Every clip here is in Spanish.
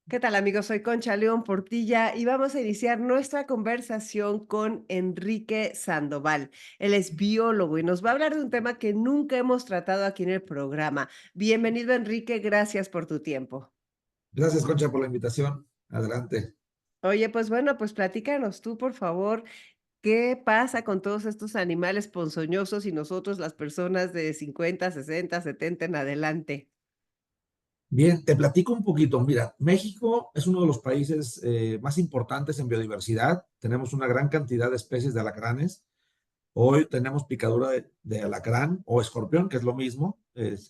¿Qué tal, amigos? Soy Concha León Portilla y vamos a iniciar nuestra conversación con Enrique Sandoval. Él es biólogo y nos va a hablar de un tema que nunca hemos tratado aquí en el programa. Bienvenido, Enrique, gracias por tu tiempo. Gracias, Concha, por la invitación. Adelante. Oye, pues bueno, pues platícanos tú, por favor, ¿qué pasa con todos estos animales ponzoñosos y nosotros, las personas de 50, 60, 70 en adelante? Bien, te platico un poquito. Mira, México es uno de los países más importantes en biodiversidad. Tenemos una gran cantidad de especies de alacranes. Hoy tenemos picadura de alacrán o escorpión, que es lo mismo.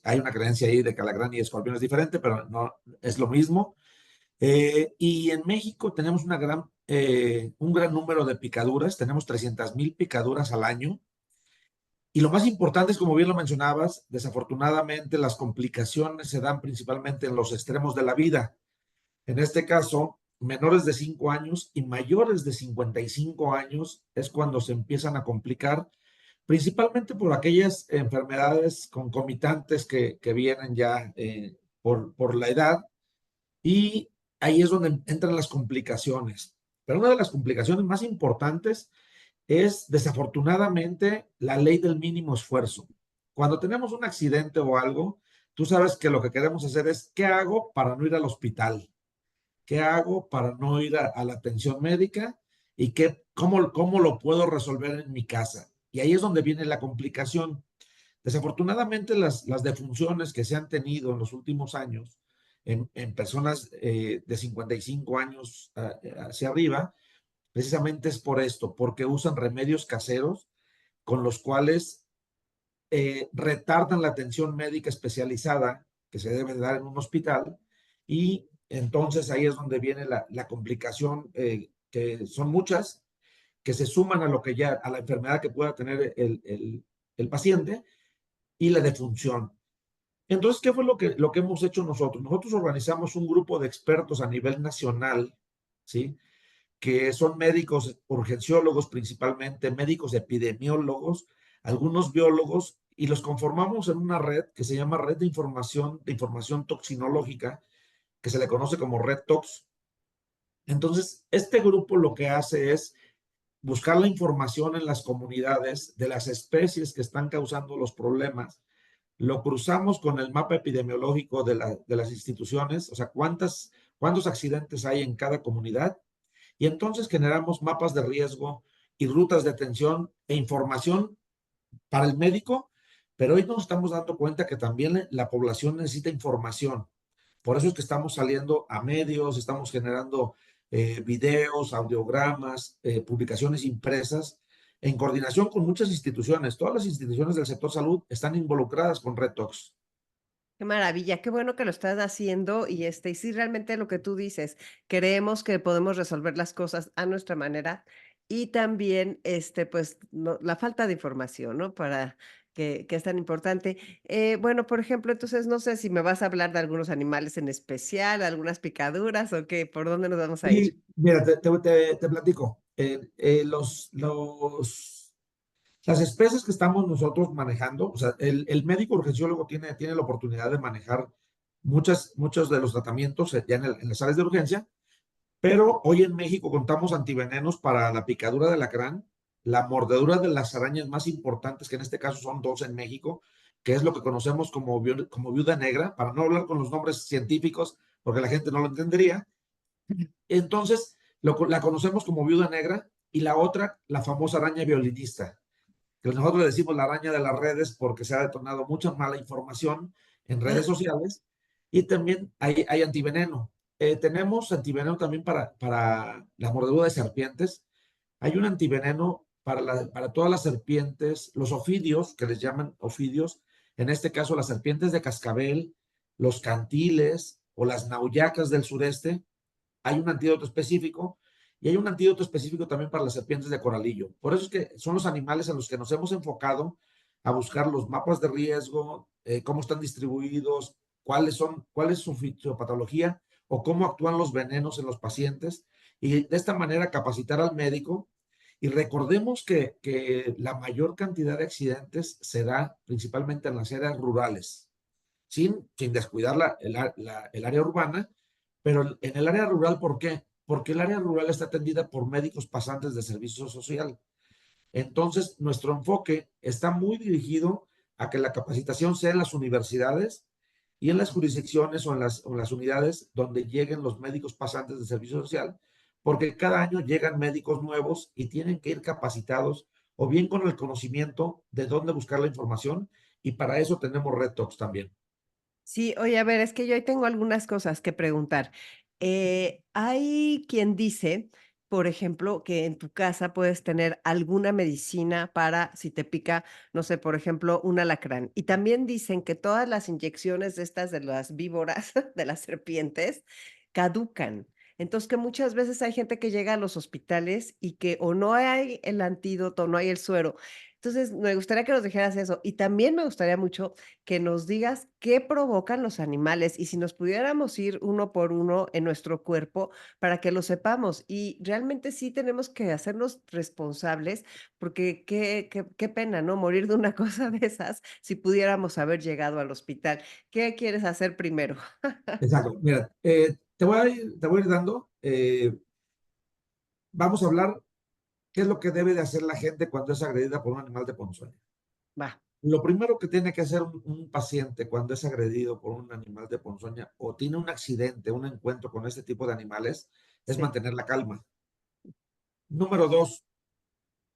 Hay una creencia ahí de que alacrán y escorpión es diferente, pero no es lo mismo. Y en México tenemos un gran número de picaduras. Tenemos 300,000 picaduras al año. Y lo más importante es, como bien lo mencionabas, desafortunadamente las complicaciones se dan principalmente en los extremos de la vida. En este caso, menores de 5 años y mayores de 55 años es cuando se empiezan a complicar, principalmente por aquellas enfermedades concomitantes que vienen ya por la edad. Y ahí es donde entran las complicaciones. Pero una de las complicaciones más importantes es desafortunadamente la ley del mínimo esfuerzo. Cuando tenemos un accidente o algo, tú sabes que lo que queremos hacer es, ¿qué hago para no ir al hospital? ¿Qué hago para no ir a la atención médica? ¿Y cómo lo puedo resolver en mi casa? Y ahí es donde viene la complicación. Desafortunadamente, las defunciones que se han tenido en los últimos años en personas de 55 años hacia arriba, precisamente es por esto, porque usan remedios caseros con los cuales retardan la atención médica especializada que se debe dar en un hospital, y entonces ahí es donde viene la complicación, que son muchas, que se suman a lo que ya, a la enfermedad que pueda tener el paciente y la defunción. Entonces, ¿qué fue lo que hemos hecho nosotros? Nosotros organizamos un grupo de expertos a nivel nacional, ¿sí? Que son médicos urgenciólogos principalmente, médicos epidemiólogos, algunos biólogos, y los conformamos en una red que se llama Red de Información Toxinológica, que se le conoce como Red Tox. Entonces, este grupo lo que hace es buscar la información en las comunidades de las especies que están causando los problemas. Lo cruzamos con el mapa epidemiológico de las instituciones, o sea, cuántos accidentes hay en cada comunidad, y entonces generamos mapas de riesgo y rutas de atención e información para el médico, pero hoy nos estamos dando cuenta que también la población necesita información. Por eso es que estamos saliendo a medios, estamos generando videos, audiogramas, publicaciones impresas, en coordinación con muchas instituciones. Todas las instituciones del sector salud están involucradas con Retox. Qué maravilla, qué bueno que lo estás haciendo y sí, realmente lo que tú dices, creemos que podemos resolver las cosas a nuestra manera y también, pues, no la falta de información, ¿no? Para que es tan importante. Bueno, por ejemplo, entonces, no sé si me vas a hablar de algunos animales en especial, algunas picaduras o qué, ¿por dónde nos vamos a ir? Y mira, te platico. Las especies que estamos nosotros manejando, o sea, el médico urgenciólogo tiene la oportunidad de manejar muchos de los tratamientos ya en las áreas de urgencia, pero hoy en México contamos antivenenos para la picadura del alacrán, la mordedura de las arañas más importantes, que en este caso son dos en México, que es lo que conocemos como viuda negra, para no hablar con los nombres científicos, porque la gente no lo entendería. Entonces, la conocemos como viuda negra, y la otra, la famosa araña violinista, que nosotros le decimos la araña de las redes porque se ha detonado mucha mala información en redes sociales. Y también hay antiveneno. Tenemos antiveneno también para la mordedura de serpientes. Hay un antiveneno para todas las serpientes, los ofidios, que les llaman ofidios, en este caso las serpientes de cascabel, los cantiles o las nauyacas del sureste. Hay un antídoto específico, y hay un antídoto específico también para las serpientes de coralillo. Por eso es que son los animales en los que nos hemos enfocado a buscar los mapas de riesgo, cómo están distribuidos, cuál es su fisiopatología o cómo actúan los venenos en los pacientes, y de esta manera capacitar al médico. Y recordemos que la mayor cantidad de accidentes se da principalmente en las áreas rurales, sin descuidar el área urbana, Pero en el área rural, ¿por qué? Porque el área rural está atendida por médicos pasantes de servicio social. Entonces, nuestro enfoque está muy dirigido a que la capacitación sea en las universidades y en las jurisdicciones o en las unidades donde lleguen los médicos pasantes de servicio social, porque cada año llegan médicos nuevos y tienen que ir capacitados o bien con el conocimiento de dónde buscar la información, y para eso tenemos Red Talks también. Sí, oye, a ver, es que yo ahí tengo algunas cosas que preguntar. Hay quien dice, por ejemplo, que en tu casa puedes tener alguna medicina para si te pica, no sé, por ejemplo, un alacrán. Y también dicen que todas las inyecciones de estas de las víboras, de las serpientes, caducan. Entonces, que muchas veces hay gente que llega a los hospitales y que o no hay el antídoto, no hay el suero. Entonces, me gustaría que nos dijeras eso. Y también me gustaría mucho que nos digas qué provocan los animales y si nos pudiéramos ir uno por uno en nuestro cuerpo para que lo sepamos. Y realmente sí tenemos que hacernos responsables porque qué pena, ¿no? Morir de una cosa de esas si pudiéramos haber llegado al hospital. ¿Qué quieres hacer primero? Exacto. Mira, te voy a ir dando, vamos a hablar qué es lo que debe de hacer la gente cuando es agredida por un animal de ponzoña. Va, Lo primero que tiene que hacer un paciente cuando es agredido por un animal de ponzoña o tiene un accidente, un encuentro con este tipo de animales, es sí, mantener la calma. Número dos,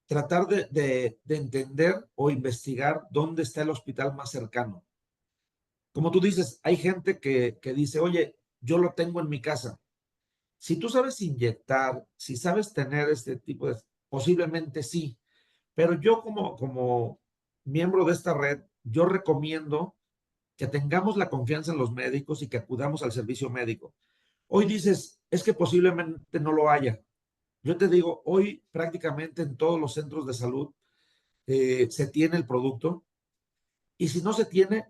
tratar de entender o investigar dónde está el hospital más cercano. Como tú dices, hay gente que dice, oye, yo lo tengo en mi casa. Si tú sabes inyectar, si sabes tener este tipo de, posiblemente sí, pero yo como miembro de esta red, yo recomiendo que tengamos la confianza en los médicos y que acudamos al servicio médico. Hoy dices, es que posiblemente no lo haya. Yo te digo, hoy prácticamente en todos los centros de salud se tiene el producto, y si no se tiene,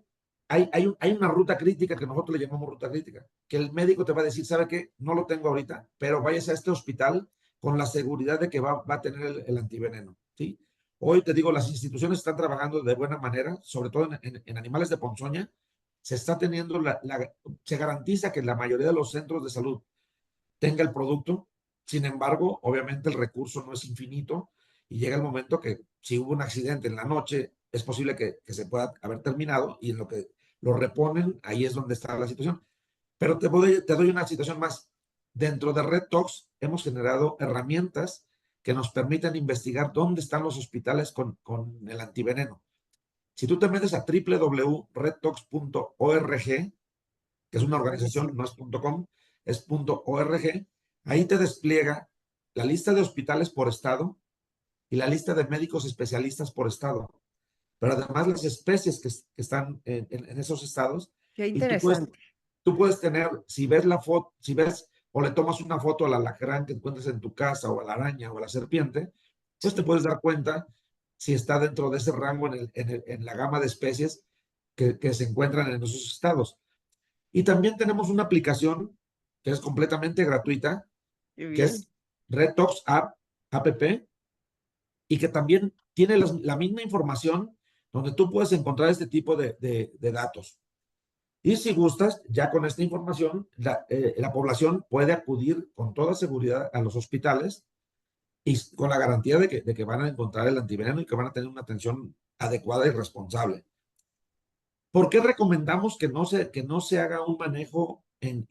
hay una ruta crítica que nosotros le llamamos ruta crítica, que el médico te va a decir, ¿sabe qué? No lo tengo ahorita, pero váyase a este hospital con la seguridad de que va a tener el antiveneno, ¿sí? Hoy te digo, las instituciones están trabajando de buena manera, sobre todo en animales de ponzoña. Se está teniendo, se garantiza que la mayoría de los centros de salud tenga el producto. Sin embargo, obviamente el recurso no es infinito y llega el momento que si hubo un accidente en la noche, es posible que se pueda haber terminado, y en lo que lo reponen, ahí es donde está la situación. Pero te doy una situación más. Dentro de Red Talks hemos generado herramientas que nos permiten investigar dónde están los hospitales con el antiveneno. Si tú te metes a www.redtalks.org, que es una organización, no es .com, es .org, ahí te despliega la lista de hospitales por estado y la lista de médicos especialistas por estado, pero además las especies que están en esos estados. qué Y interesante. tú puedes tener, si ves la foto, si ves o le tomas una foto al alacrán que encuentres en tu casa, o a la araña o a la serpiente, pues te Sí, puedes dar cuenta si está dentro de ese rango en la gama de especies que se encuentran en esos estados. Y también tenemos una aplicación que es completamente gratuita, qué que bien. es Red Talks App, y que también tiene la misma información donde tú puedes encontrar este tipo de datos. Y si gustas, ya con esta información, la población puede acudir con toda seguridad a los hospitales y con la garantía de que van a encontrar el antiveneno y que van a tener una atención adecuada y responsable. ¿Por qué recomendamos que no se haga un manejo en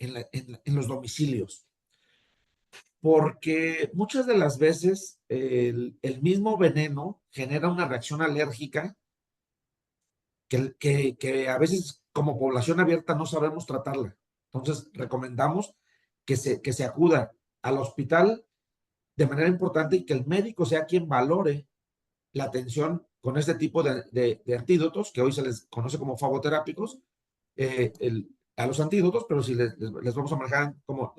los domicilios? Porque muchas de las veces el mismo veneno genera una reacción alérgica que a veces como población abierta no sabemos tratarla. Entonces, recomendamos que se acuda al hospital de manera importante y que el médico sea quien valore la atención con este tipo de antídotos, que hoy se les conoce como fagoterápicos, a los antídotos, pero si les vamos a manejar como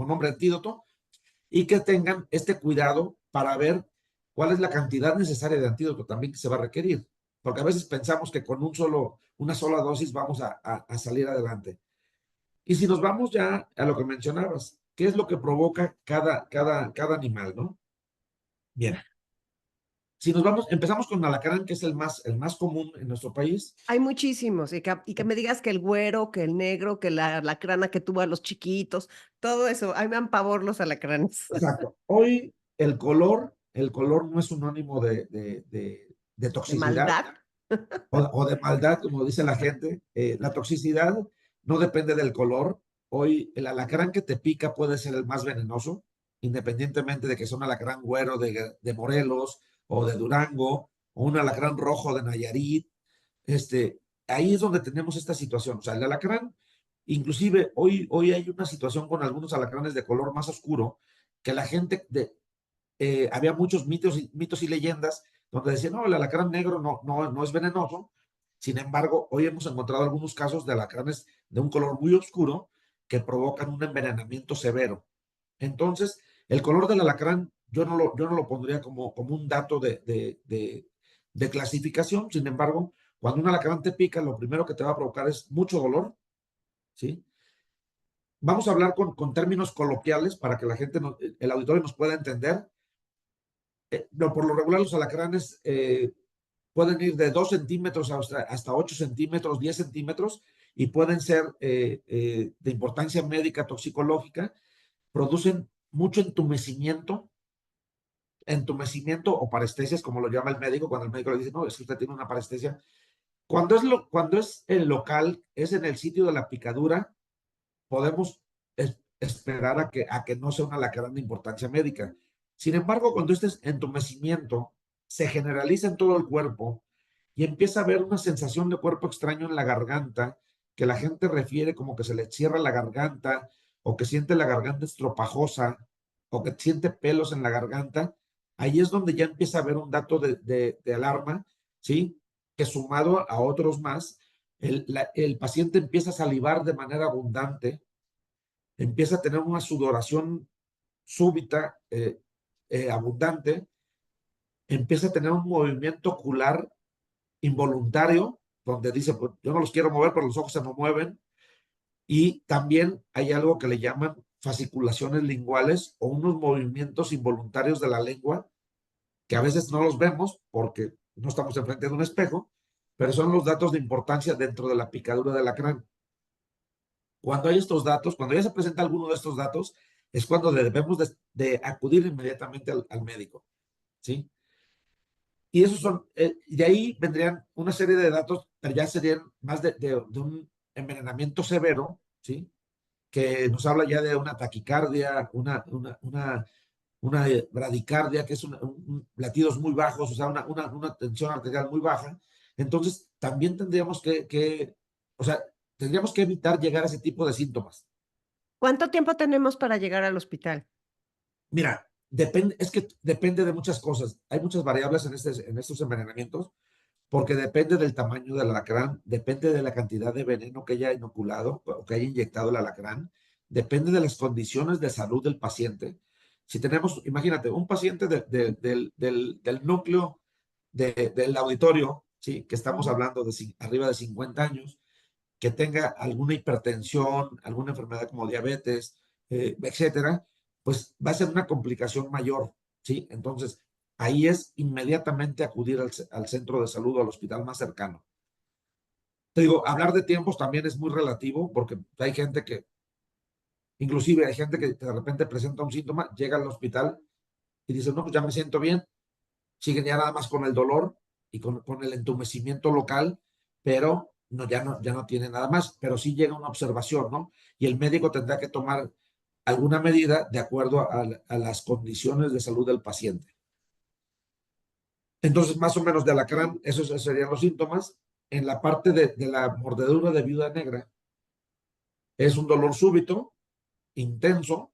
nombre antídoto, y que tengan este cuidado para ver cuál es la cantidad necesaria de antídoto también que se va a requerir, porque a veces pensamos que con una sola dosis vamos a salir adelante. Y si nos vamos ya a lo que mencionabas, ¿qué es lo que provoca cada animal, no? Bien, Si nos vamos, empezamos con alacrán, que es el más común en nuestro país. Hay muchísimos, y que me digas que el güero, que el negro, que la alacrana que tuvo a los chiquitos, todo eso, a mí me dan pavor los alacranes. Exacto. Hoy el color no es sinónimo de ¿De toxicidad maldad? o de maldad, como dice la gente. La toxicidad no depende del color. Hoy el alacrán que te pica puede ser el más venenoso, independientemente de que sea un alacrán güero de Morelos o de Durango o un alacrán rojo de Nayarit. Ahí es donde tenemos esta situación. O sea, el alacrán, inclusive hoy hay una situación con algunos alacranes de color más oscuro, que la gente, había muchos mitos y leyendas donde decían, no, el alacrán negro no es venenoso. Sin embargo, hoy hemos encontrado algunos casos de alacranes de un color muy oscuro que provocan un envenenamiento severo. Entonces, el color del alacrán yo no lo pondría como un dato de clasificación. Sin embargo, cuando un alacrán te pica, lo primero que te va a provocar es mucho dolor, ¿sí? Vamos a hablar con términos coloquiales para que la gente, el auditorio nos pueda entender. No, por lo regular, los alacranes pueden ir de 2 centímetros hasta 8 centímetros, 10 centímetros, y pueden ser de importancia médica, toxicológica. Producen mucho entumecimiento o parestesias, como lo llama el médico, cuando el médico le dice, no, es que usted tiene una parestesia. Cuando es el local, es en el sitio de la picadura, podemos esperar a que no sea una alacrán de importancia médica. Sin embargo, cuando este entumecimiento se generaliza en todo el cuerpo y empieza a haber una sensación de cuerpo extraño en la garganta, que la gente refiere como que se le cierra la garganta, o que siente la garganta estropajosa, o que siente pelos en la garganta, ahí es donde ya empieza a haber un dato de alarma, ¿sí? Que sumado a otros más, el paciente empieza a salivar de manera abundante, empieza a tener una sudoración súbita, abundante, empieza a tener un movimiento ocular involuntario, donde dice, pues, yo no los quiero mover, pero los ojos se me mueven. Y también hay algo que le llaman fasciculaciones linguales o unos movimientos involuntarios de la lengua, que a veces no los vemos porque no estamos enfrente de un espejo, pero son los datos de importancia dentro de la picadura del alacrán. Cuando hay estos datos, cuando ya se presenta alguno de estos datos, es cuando debemos de acudir inmediatamente al médico, ¿sí? Y esos son, de ahí vendrían una serie de datos, pero ya serían más de un envenenamiento severo, ¿sí? Que nos habla ya de una taquicardia, una bradicardia, que es latidos muy bajos, o sea, una tensión arterial muy baja. Entonces, también tendríamos o sea, tendríamos que evitar llegar a ese tipo de síntomas. ¿Cuánto tiempo tenemos para llegar al hospital? Mira, es que depende de muchas cosas. Hay muchas variables en estos envenenamientos, porque depende del tamaño del alacrán, depende de la cantidad de veneno que haya inoculado o que haya inyectado el alacrán, depende de las condiciones de salud del paciente. Si tenemos, imagínate, un paciente del núcleo del auditorio, ¿sí? Que estamos hablando de arriba de 50 años, que tenga alguna hipertensión, alguna enfermedad como diabetes, etcétera, pues va a ser una complicación mayor, ¿sí? Entonces, ahí es inmediatamente acudir al centro de salud o al hospital más cercano. Te digo, hablar de tiempos también es muy relativo porque hay gente inclusive hay gente que de repente presenta un síntoma, llega al hospital y dice, no, pues ya me siento bien, siguen ya nada más con el dolor y con el entumecimiento local, pero no, ya no tiene nada más, pero sí llega una observación, ¿no? Y el médico tendrá que tomar alguna medida de acuerdo a las condiciones de salud del paciente. Entonces, más o menos de alacrán, esos serían los síntomas. En la parte de la mordedura de viuda negra, es un dolor súbito, intenso.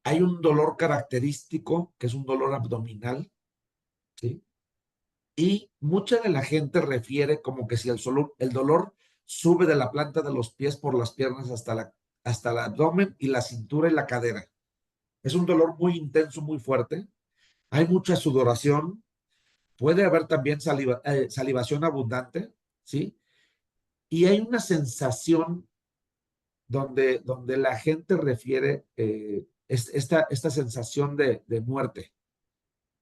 Hay un dolor característico, que es un dolor abdominal, ¿sí? Y mucha de la gente refiere como que si el dolor sube de la planta de los pies por las piernas hasta el abdomen y la cintura y la cadera. Es un dolor muy intenso, muy fuerte. Hay mucha sudoración. Puede haber también salivación abundante, ¿sí? Y hay una sensación donde la gente refiere esta sensación de muerte,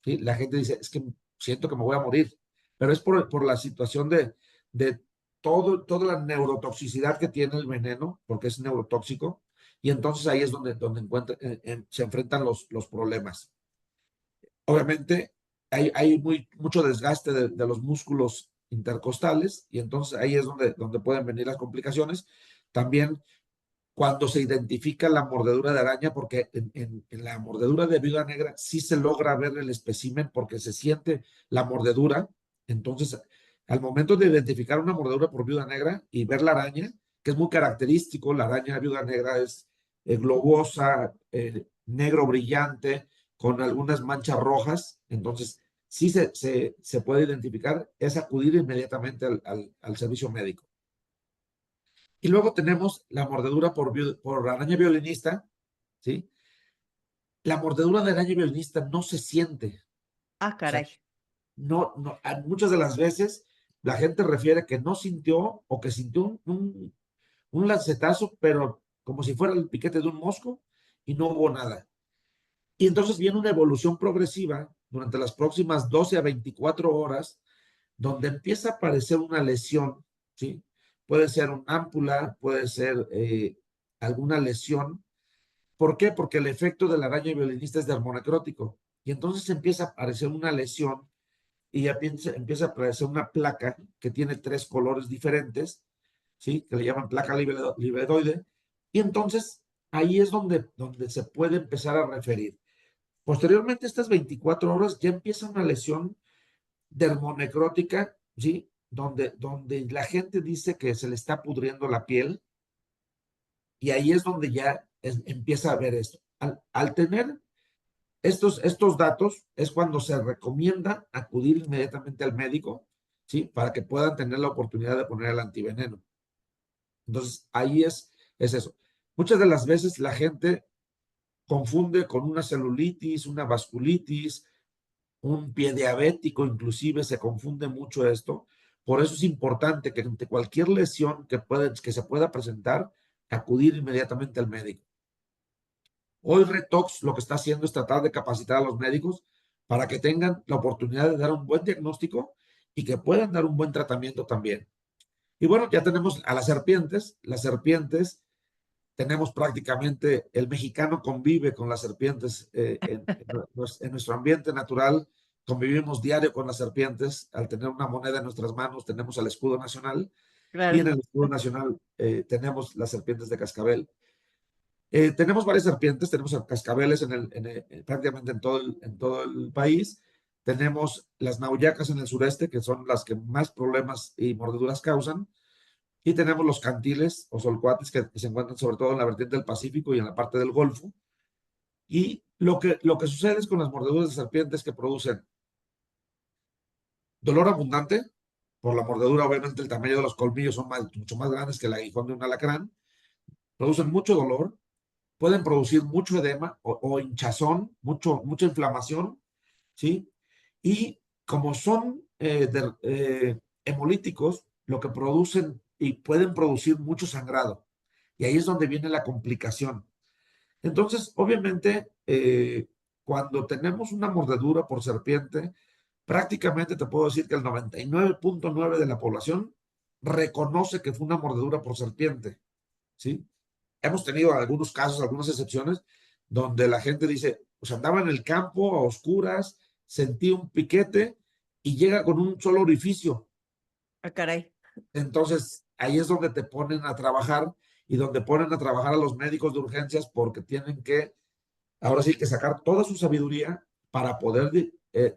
¿sí? La gente dice, es que siento que me voy a morir, pero es por la situación de toda la neurotoxicidad que tiene el veneno, porque es neurotóxico, y entonces ahí es donde se enfrentan los problemas. Obviamente hay mucho desgaste de los músculos intercostales, y entonces ahí es donde pueden venir las complicaciones. También cuando se identifica la mordedura de araña, porque en la mordedura de viuda negra sí se logra ver el espécimen porque se siente la mordedura. Entonces, al momento de identificar una mordedura por viuda negra y ver la araña, que es muy característico, la araña de viuda negra es globosa, negro brillante, con algunas manchas rojas. Entonces, sí se puede identificar, es acudir inmediatamente al servicio médico. Y luego tenemos la mordedura por araña violinista, ¿sí? La mordedura de araña violinista no se siente. Ah, O sea, caray. muchas de las veces la gente refiere que no sintió o que sintió un lancetazo, pero como si fuera el piquete de un mosco y no hubo nada. Y entonces viene una evolución progresiva durante las próximas 12 a 24 horas, donde empieza a aparecer una lesión, ¿sí? Puede ser un ámpula, puede ser alguna lesión. ¿Por qué? Porque el efecto de la araña violinista es dermonecrótico. Y entonces empieza a aparecer una lesión y ya empieza a aparecer una placa que tiene 3 colores diferentes, ¿sí? Que le llaman placa libedoide. Y entonces ahí es donde se puede empezar a referir. Posteriormente, estas 24 horas ya empieza una lesión dermonecrótica, ¿sí? Donde la gente dice que se le está pudriendo la piel, y ahí es donde ya empieza a ver esto. Al tener estos datos es cuando se recomienda acudir inmediatamente al médico, ¿sí? Para que puedan tener la oportunidad de poner el antiveneno. Entonces, ahí es eso. Muchas de las veces la gente confunde con una celulitis, una vasculitis, un pie diabético, inclusive se confunde mucho esto. Por eso es importante que ante cualquier lesión que se pueda presentar, acudir inmediatamente al médico. Hoy Retox lo que está haciendo es tratar de capacitar a los médicos para que tengan la oportunidad de dar un buen diagnóstico y que puedan dar un buen tratamiento también. Y bueno, ya tenemos a las serpientes. Las serpientes, tenemos prácticamente, el mexicano convive con las serpientes en nuestro ambiente natural. Convivimos diario con las serpientes. Al tener una moneda en nuestras manos, tenemos el escudo nacional, y en Claro. el escudo nacional tenemos las serpientes de cascabel. Tenemos varias serpientes, tenemos cascabeles prácticamente en todo el país. Tenemos las nauyacas en el sureste, que son las que más problemas y mordeduras causan. Y tenemos los cantiles o solcuates que se encuentran sobre todo en la vertiente del Pacífico y en la parte del Golfo. Y lo que sucede es con las mordeduras de serpientes que producen dolor abundante. Por la mordedura, obviamente el tamaño de los colmillos son mucho más grandes que el aguijón de un alacrán. Producen mucho dolor, pueden producir mucho edema o hinchazón, mucha inflamación, ¿sí? Y como son hemolíticos, lo que producen y pueden producir mucho sangrado. Y ahí es donde viene la complicación. Entonces, obviamente, cuando tenemos una mordedura por serpiente, prácticamente te puedo decir que el 99.9 de la población reconoce que fue una mordedura por serpiente, ¿sí? Hemos tenido algunos casos, algunas excepciones, donde la gente dice, pues andaba en el campo a oscuras, sentí un piquete y llega con un solo orificio. Ah, caray. Entonces, ahí es donde te ponen a trabajar y donde ponen a trabajar a los médicos de urgencias, porque tienen que, ahora sí, que sacar toda su sabiduría para poder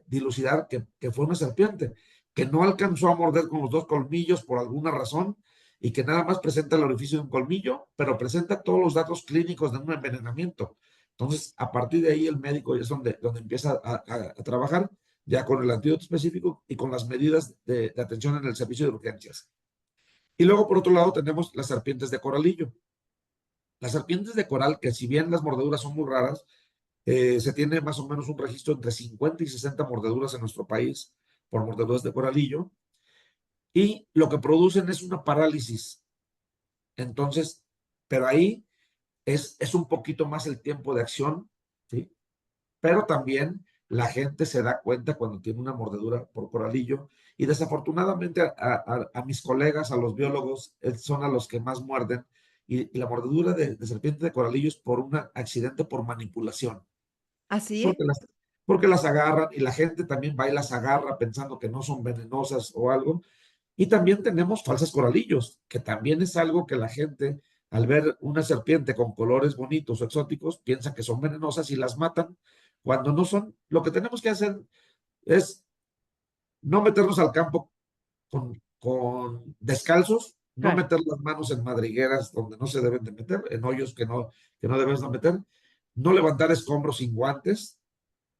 dilucidar que fue una serpiente, que no alcanzó a morder con los 2 colmillos por alguna razón y que nada más presenta el orificio de un colmillo, pero presenta todos los datos clínicos de un envenenamiento. Entonces, a partir de ahí el médico es donde empieza a trabajar ya con el antídoto específico y con las medidas de atención en el servicio de urgencias. Y luego, por otro lado, tenemos las serpientes de coralillo. Las serpientes de coral, que si bien las mordeduras son muy raras, se tiene más o menos un registro entre 50 y 60 mordeduras en nuestro país por mordeduras de coralillo, y lo que producen es una parálisis. Entonces, pero ahí es un poquito más el tiempo de acción, ¿sí? Pero también la gente se da cuenta cuando tiene una mordedura por coralillo y desafortunadamente a mis colegas, a los biólogos, son a los que más muerden y la mordedura de serpiente de coralillo es por un accidente por manipulación, ¿Así? porque porque las agarran y la gente también va y las agarra pensando que no son venenosas o algo. Y también tenemos falsas coralillos, que también es algo que la gente, al ver una serpiente con colores bonitos o exóticos, piensa que son venenosas y las matan cuando no son. Lo que tenemos que hacer es no meternos al campo con descalzos, no Claro. meter las manos en madrigueras donde no se deben de meter, en hoyos que no debes de meter, no levantar escombros sin guantes,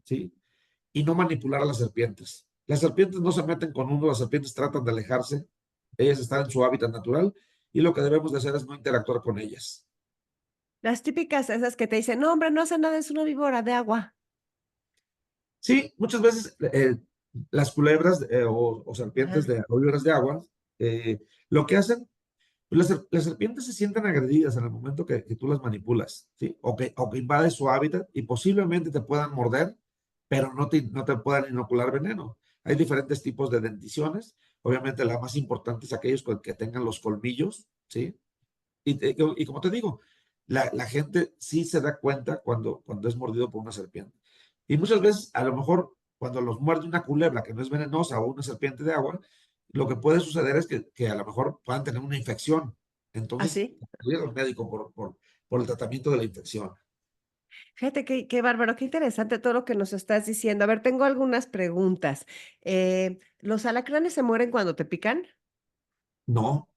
¿sí? Y no manipular a las serpientes. Las serpientes no se meten con uno, las serpientes tratan de alejarse, ellas están en su hábitat natural y lo que debemos de hacer es no interactuar con ellas. Las típicas esas que te dicen: "No, hombre, no hace nada, es una víbora de agua". Sí, muchas veces las culebras o serpientes Ajá. o víboras de agua, lo que hacen, pues las serpientes se sienten agredidas en el momento que tú las manipulas, ¿sí? O que invades su hábitat y posiblemente te puedan morder, pero no te puedan inocular veneno. Hay diferentes tipos de denticiones. Obviamente la más importante es aquellos que tengan los colmillos, ¿sí? Y como te digo, la gente sí se da cuenta cuando es mordido por una serpiente. Y muchas veces, a lo mejor, cuando los muerde una culebra que no es venenosa o una serpiente de agua, lo que puede suceder es que a lo mejor puedan tener una infección. Entonces, ¿Así? acudir al médico por el tratamiento de la infección. Fíjate qué bárbaro, qué interesante todo lo que nos estás diciendo. A ver, tengo algunas preguntas. ¿Los alacranes se mueren cuando te pican? No,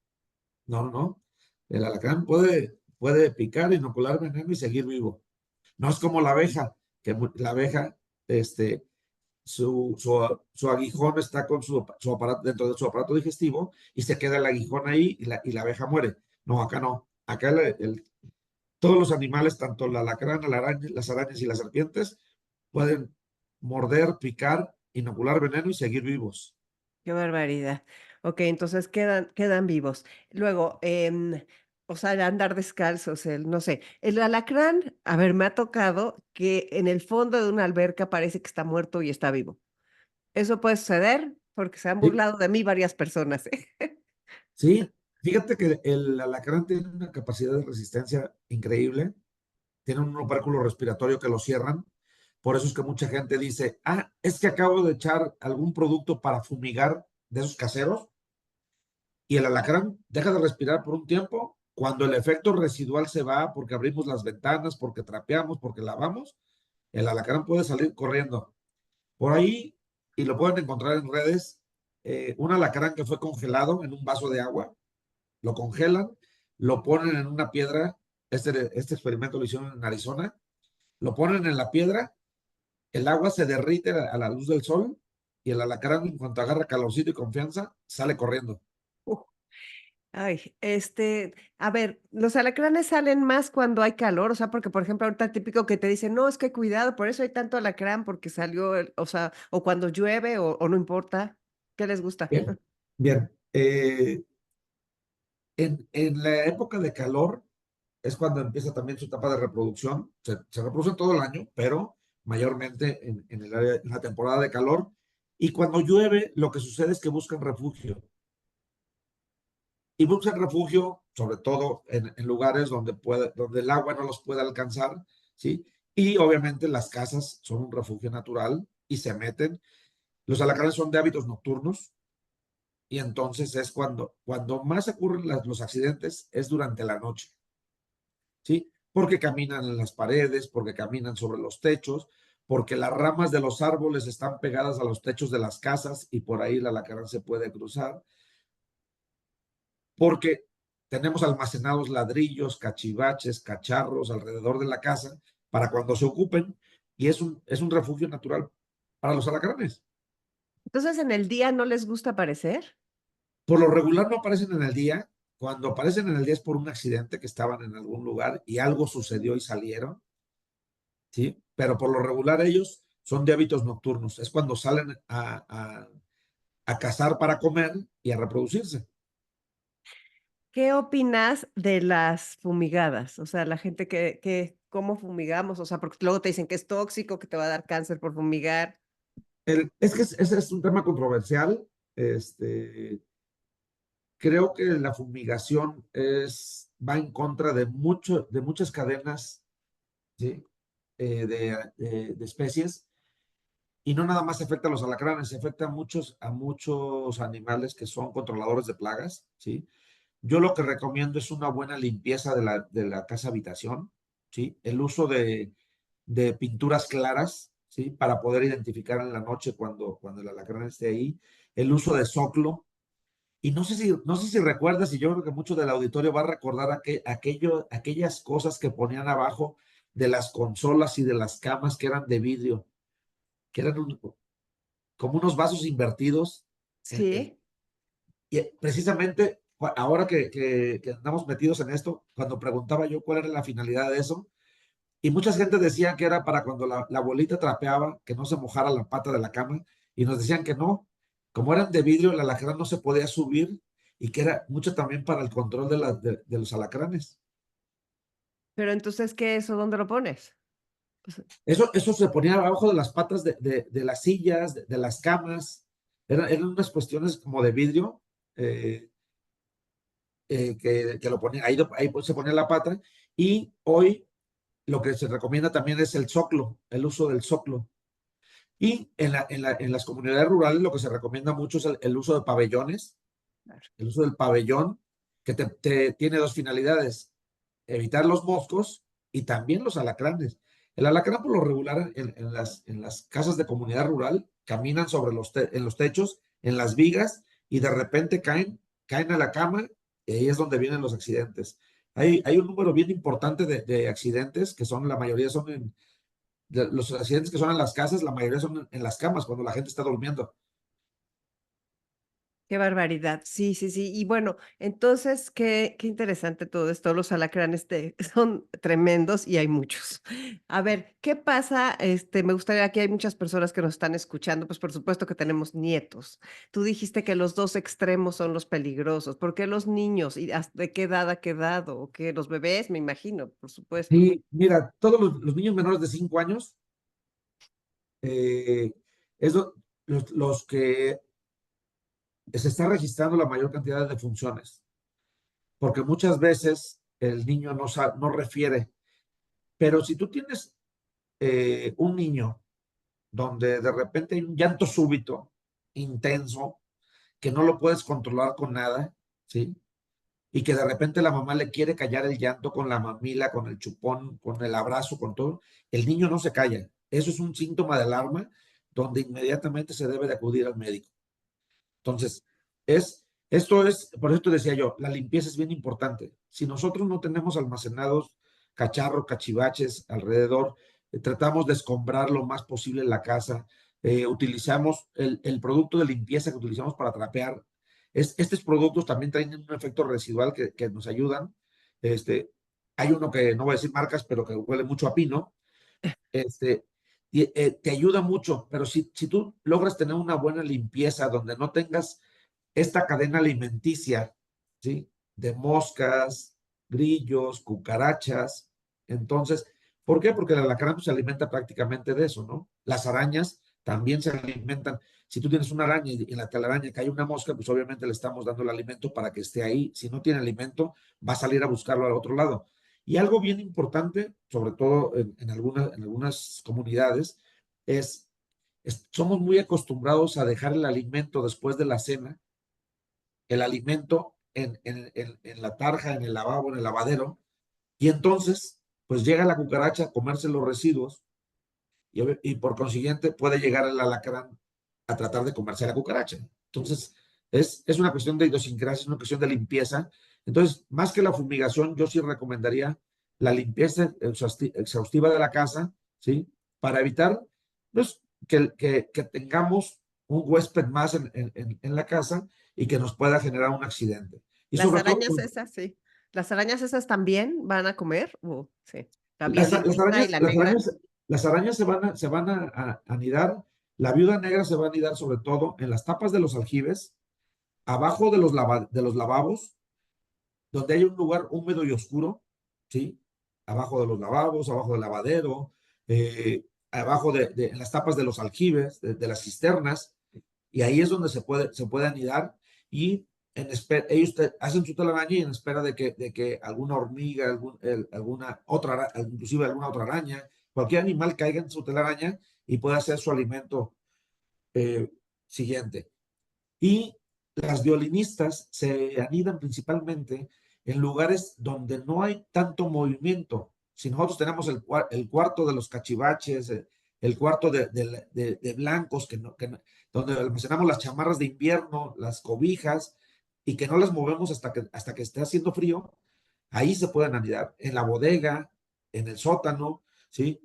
no. El alacrán puede picar, inocular veneno y seguir vivo. No es como la abeja, la abeja, este, su aguijón está con su aparato, dentro de su aparato digestivo y se queda el aguijón ahí y la abeja muere. No, acá no. Acá todos los animales, tanto la alacrán, las arañas y las serpientes, pueden morder, picar, inocular veneno y seguir vivos. Qué barbaridad. Okey, entonces quedan vivos. Luego, o sea, el andar descalzos, el no sé, el alacrán, a ver, me ha tocado que en el fondo de una alberca parece que está muerto y está vivo. ¿Eso puede suceder? Porque se han Sí, burlado de mí varias personas, ¿eh? sí. Fíjate que el alacrán tiene una capacidad de resistencia increíble. Tiene un opérculo respiratorio que lo cierran. Por eso es que mucha gente dice, ah, es que acabo de echar algún producto para fumigar de esos caseros y el alacrán deja de respirar por un tiempo. Cuando el efecto residual se va porque abrimos las ventanas, porque trapeamos, porque lavamos, el alacrán puede salir corriendo. Por ahí, y lo pueden encontrar en redes, un alacrán que fue congelado en un vaso de agua, lo congelan, lo ponen en una piedra. Este experimento lo hicieron en Arizona. Lo ponen en la piedra, el agua se derrite a la luz del sol y el alacrán, en cuanto agarra calorcito y confianza, sale corriendo. Ay, a ver, ¿los alacranes salen más cuando hay calor? O sea, porque, por ejemplo, ahorita típico que te dicen: "No, es que cuidado, por eso hay tanto alacrán, porque salió el", o sea, o cuando llueve o no importa, ¿qué les gusta? Bien, bien. En la época de calor es cuando empieza también su etapa de reproducción. Se reproducen todo el año, pero mayormente en la temporada de calor. Y cuando llueve, lo que sucede es que buscan refugio. Y buscan refugio, sobre todo en lugares donde el agua no los puede alcanzar, ¿sí? Y obviamente las casas son un refugio natural y se meten. Los alacranes son de hábitos nocturnos y entonces es cuando más ocurren los accidentes es durante la noche, ¿sí? Porque caminan en las paredes, porque caminan sobre los techos, porque las ramas de los árboles están pegadas a los techos de las casas y por ahí la alacrán se puede cruzar, porque tenemos almacenados ladrillos, cachivaches, cacharros alrededor de la casa para cuando se ocupen y es un refugio natural para los alacranes. Entonces, ¿en el día no les gusta aparecer? Por lo regular no aparecen en el día. Cuando aparecen en el día es por un accidente que estaban en algún lugar y algo sucedió y salieron, ¿sí? Pero por lo regular ellos son de hábitos nocturnos. Es cuando salen a cazar para comer y a reproducirse. ¿Qué opinas de las fumigadas? O sea, la gente ¿cómo fumigamos? O sea, porque luego te dicen que es tóxico, que te va a dar cáncer por fumigar. Es que ese es un tema controversial. Este, Creo que la fumigación va en contra de muchas cadenas, ¿sí? De especies, y no nada más afecta a los alacranes, afecta a muchos animales que son controladores de plagas, ¿sí? Yo lo que recomiendo es una buena limpieza de la casa habitación, ¿sí? El uso de pinturas claras, ¿sí? Para poder identificar en la noche cuando el alacrán esté ahí. El uso de zoclo. Y no sé si recuerdas, y yo creo que mucho del auditorio va a recordar aquellas cosas que ponían abajo de las consolas y de las camas que eran de vidrio, que eran como unos vasos invertidos. Sí, Y precisamente ahora que andamos metidos en esto, cuando preguntaba yo cuál era la finalidad de eso, y mucha gente decía que era para cuando la abuelita trapeaba, que no se mojara la pata de la cama, y nos decían que no, como eran de vidrio, el alacrán no se podía subir, y que era mucho también para el control de los alacranes. pero entonces, ¿qué es eso? ¿Dónde lo pones? Pues, Eso se ponía abajo de las patas de las sillas, de las camas, eran unas cuestiones como de vidrio, eh, que lo ponía, ahí pues se ponía la pata, y hoy lo que se recomienda también es el zoclo, el uso del zoclo. Y en las comunidades rurales lo que se recomienda mucho es el uso de pabellones, claro. el uso del pabellón, que tiene dos finalidades: evitar los moscos y también los alacranes. El alacrán, por lo regular, en las casas de comunidad rural, caminan sobre en los techos, en las vigas, y de repente caen a la cama, y ahí es donde vienen los accidentes. Hay un número bien importante de accidentes, que son, la mayoría son los accidentes que son en las casas, la mayoría son en las camas, cuando la gente está durmiendo. Qué barbaridad. Sí, sí, sí. Y bueno, entonces, qué interesante todo esto. Los alacranes son tremendos y hay muchos. A ver, ¿qué pasa? Me gustaría, aquí hay muchas personas que nos están escuchando, pues por supuesto que tenemos nietos. Tú dijiste que los dos extremos son los peligrosos. ¿Por qué los niños? ¿Y de qué edad a qué edad? ¿O qué? Los bebés, me imagino, por supuesto. Y mira, todos los niños menores de 5 años, eh, es los que se está registrando la mayor cantidad de defunciones, porque muchas veces el niño no refiere. Pero si tú tienes un niño donde de repente hay un llanto súbito, intenso, que no lo puedes controlar con nada, ¿sí? Y que de repente la mamá le quiere callar el llanto con la mamila, con el chupón, con el abrazo, con todo, el niño no se calla. Eso es un síntoma de alarma donde inmediatamente se debe de acudir al médico. Entonces, por eso te decía yo, la limpieza es bien importante. Si nosotros no tenemos almacenados cacharros, cachivaches alrededor, tratamos de escombrar lo más posible la casa, utilizamos el producto de limpieza que utilizamos para trapear. Estos productos también tienen un efecto residual que nos ayudan. Este, Hay uno que no voy a decir marcas, pero que huele mucho a pino, este, te ayuda mucho, pero si tú logras tener una buena limpieza donde no tengas esta cadena alimenticia, ¿sí? De moscas, grillos, cucarachas. Entonces, ¿por qué? Porque el alacrán pues, se alimenta prácticamente de eso, ¿no? Las arañas también se alimentan. Si tú tienes una araña y en la telaraña cae una mosca, pues obviamente le estamos dando el alimento para que esté ahí. Si no tiene alimento, va a salir a buscarlo al otro lado. Y algo bien importante, sobre todo en algunas comunidades, es, somos muy acostumbrados a dejar el alimento después de la cena, el alimento en la tarja, en el lavabo, en el lavadero, y entonces, pues llega la cucaracha a comerse los residuos, y por consiguiente puede llegar el alacrán a tratar de comerse a la cucaracha. Entonces, es una cuestión de idiosincrasia, es una cuestión de limpieza. Entonces, más que la fumigación, yo sí recomendaría la limpieza exhaustiva de la casa, ¿sí? Para evitar, pues, que tengamos un huésped más en la casa y que nos pueda generar un accidente. Y Las sobre todo, arañas esas, sí. ¿Las arañas esas también van a comer? Sí. La Las, las violinista y arañas, la las negra. arañas, las arañas se van a anidar. La viuda negra se va a anidar sobre todo en las tapas de los aljibes, abajo de los lavabos, donde hay un lugar húmedo y oscuro, ¿sí? Abajo de los lavabos, abajo del lavadero, abajo en las tapas de los aljibes, de las cisternas, y ahí es donde se puede anidar y ellos hacen su telaraña y en espera de que alguna hormiga, alguna otra, inclusive alguna otra araña, cualquier animal caiga en su telaraña y pueda ser su alimento eh, siguiente. Y las violinistas se anidan principalmente en lugares donde no hay tanto movimiento. Si nosotros tenemos el cuarto de los cachivaches, el cuarto de blancos, donde almacenamos las chamarras de invierno, las cobijas, y que no las movemos hasta que esté haciendo frío, ahí se pueden anidar. En la bodega, en el sótano, ¿sí?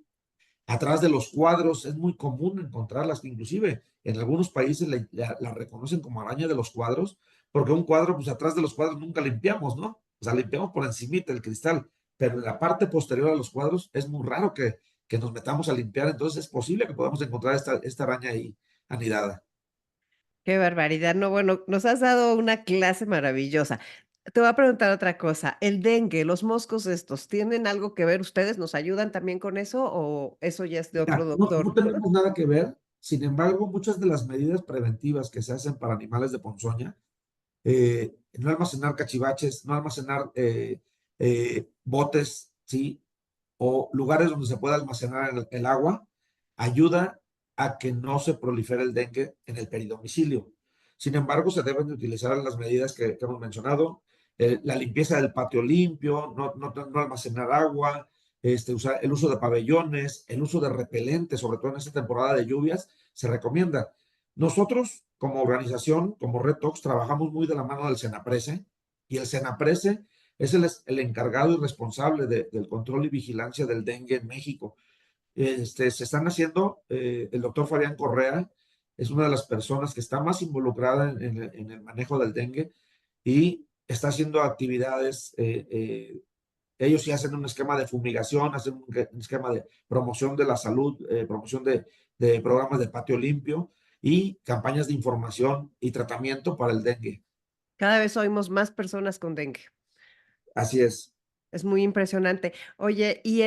Atrás de los cuadros es muy común encontrarlas, inclusive en algunos países la reconocen como araña de los cuadros, porque un cuadro, pues atrás de los cuadros nunca limpiamos, ¿no? O sea, limpiamos por encimita el cristal, pero en la parte posterior a los cuadros es muy raro que nos metamos a limpiar, entonces es posible que podamos encontrar esta araña ahí anidada. Qué barbaridad. No, bueno, nos has dado una clase maravillosa. Te voy a preguntar otra cosa. El dengue, los moscos estos, ¿tienen algo que ver ustedes? ¿Nos ayudan también con eso o eso ya es de otro Mira, no doctor? tenemos nada que ver, sin embargo, muchas de las medidas preventivas que se hacen para animales de ponzoña, no almacenar cachivaches, no almacenar botes, ¿sí? O lugares donde se pueda almacenar el agua, ayuda a que no se prolifere el dengue en el peridomicilio. Sin embargo, se deben de utilizar las medidas que hemos mencionado, la limpieza del patio limpio, no almacenar agua, usar el uso de pabellones, el uso de repelentes, sobre todo en esta temporada de lluvias, se recomienda. Nosotros, como organización, como Retox, trabajamos muy de la mano del Senaprece, y el Senaprece es el encargado y responsable del control y vigilancia del dengue en México. Se están haciendo, el doctor Fabián Correa es una de las personas que está más involucrada en el manejo del dengue y está haciendo actividades. Ellos sí hacen un esquema de fumigación, hacen un esquema de promoción de la salud, promoción de programas de patio limpio y campañas de información y tratamiento para el dengue. Cada vez oímos más personas con dengue. Así es. Es muy impresionante. Oye, y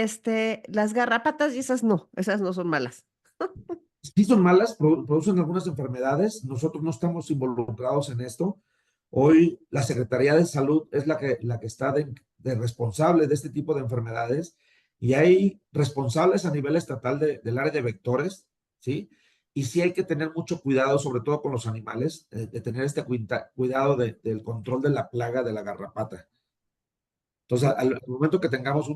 las garrapatas y esas no son malas. Sí son malas, producen algunas enfermedades. Nosotros no estamos involucrados en esto. Hoy la Secretaría de Salud es la que está de responsable de este tipo de enfermedades y hay responsables a nivel estatal del área de vectores, ¿sí? Y sí hay que tener mucho cuidado, sobre todo con los animales, de tener este cuidado del control de la plaga de la garrapata. Entonces, al momento que tengamos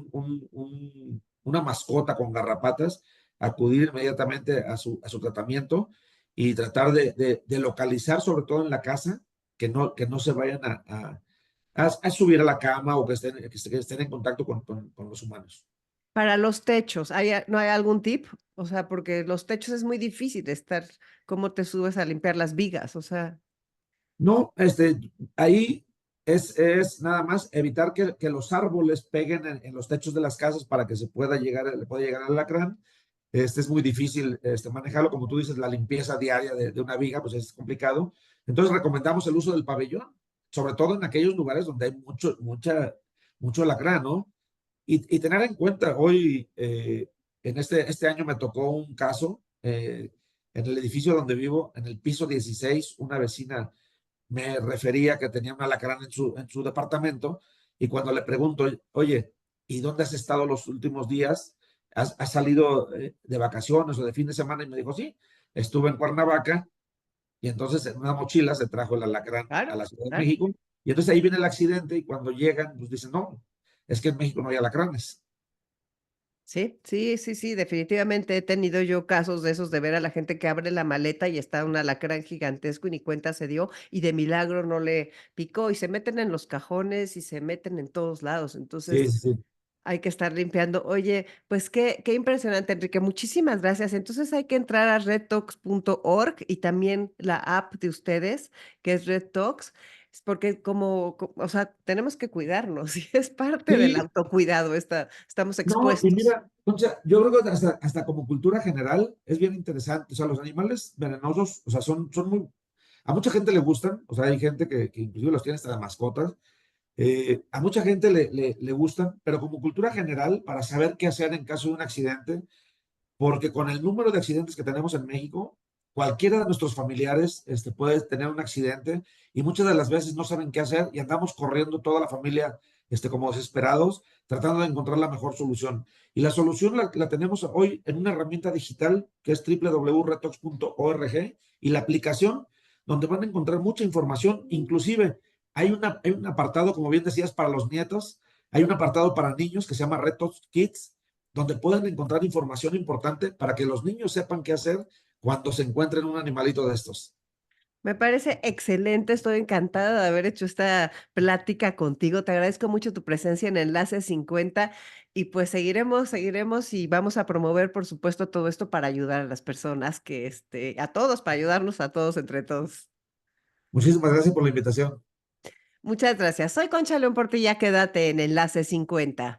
una mascota con garrapatas, acudir inmediatamente a su tratamiento y tratar de localizar, sobre todo en la casa, que no se vayan a subir a la cama o que estén en contacto con los humanos. Para los techos, ¿no hay algún tip? O sea, porque los techos es muy difícil estar, ¿cómo te subes a limpiar las vigas? O sea, No, ahí es nada más evitar que los árboles peguen en los techos de las casas para que le pueda llegar el alacrán. Es muy difícil manejarlo, como tú dices, la limpieza diaria de una viga, pues es complicado. Entonces recomendamos el uso del pabellón, sobre todo en aquellos lugares donde hay mucho alacrán, ¿no? Y tener en cuenta, hoy, en este año me tocó un caso, en el edificio donde vivo, en el piso 16, una vecina me refería que tenía un alacrán en su departamento, y cuando le pregunto, oye, ¿y dónde has estado los últimos días? ¿Has salido de vacaciones o de fin de semana? Y me dijo, sí, estuve en Cuernavaca, y entonces en una mochila se trajo el alacrán a claro, la Ciudad de claro. México, y entonces ahí viene el accidente, y cuando llegan, pues dicen, no, es que en México no hay alacranes. Sí, sí, sí, sí, definitivamente he tenido yo casos de esos de ver a la gente que abre la maleta y está un alacrán gigantesco y ni cuenta se dio y de milagro no le picó y se meten en los cajones y se meten en todos lados. Sí, Entonces sí, sí. hay que estar limpiando. Oye, pues qué impresionante, Enrique. Muchísimas gracias. Entonces hay que entrar a redtox.org y también la app de ustedes, que es RedTox, porque o sea, tenemos que cuidarnos y es parte del Sí, autocuidado, estamos no, y expuestos. mira, Concha, yo creo que hasta como cultura general es bien interesante. O sea, los animales venenosos, o sea, son muy, a mucha gente le gustan, o sea, hay gente que inclusive los tiene hasta de mascotas, A mucha gente le gustan, pero como cultura general, para saber qué hacer en caso de un accidente, porque con el número de accidentes que tenemos en México, cualquiera de nuestros familiares puede tener un accidente y muchas de las veces no saben qué hacer y andamos corriendo toda la familia como desesperados, tratando de encontrar la mejor solución. Y la solución la tenemos hoy en una herramienta digital que es www.retox.org y la aplicación donde van a encontrar mucha información, inclusive hay un apartado, como bien decías, para los nietos, hay un apartado para niños que se llama Retox Kids, donde pueden encontrar información importante para que los niños sepan qué hacer cuando se encuentren un animalito de estos. Me parece excelente, estoy encantada de haber hecho esta plática contigo. Te agradezco mucho tu presencia en Enlace 50 y pues seguiremos y vamos a promover, por supuesto, todo esto para ayudar a las personas que, a todos, para ayudarnos a todos entre todos. Muchísimas gracias por la invitación. Muchas gracias. Soy Concha León Portilla, quédate en Enlace 50.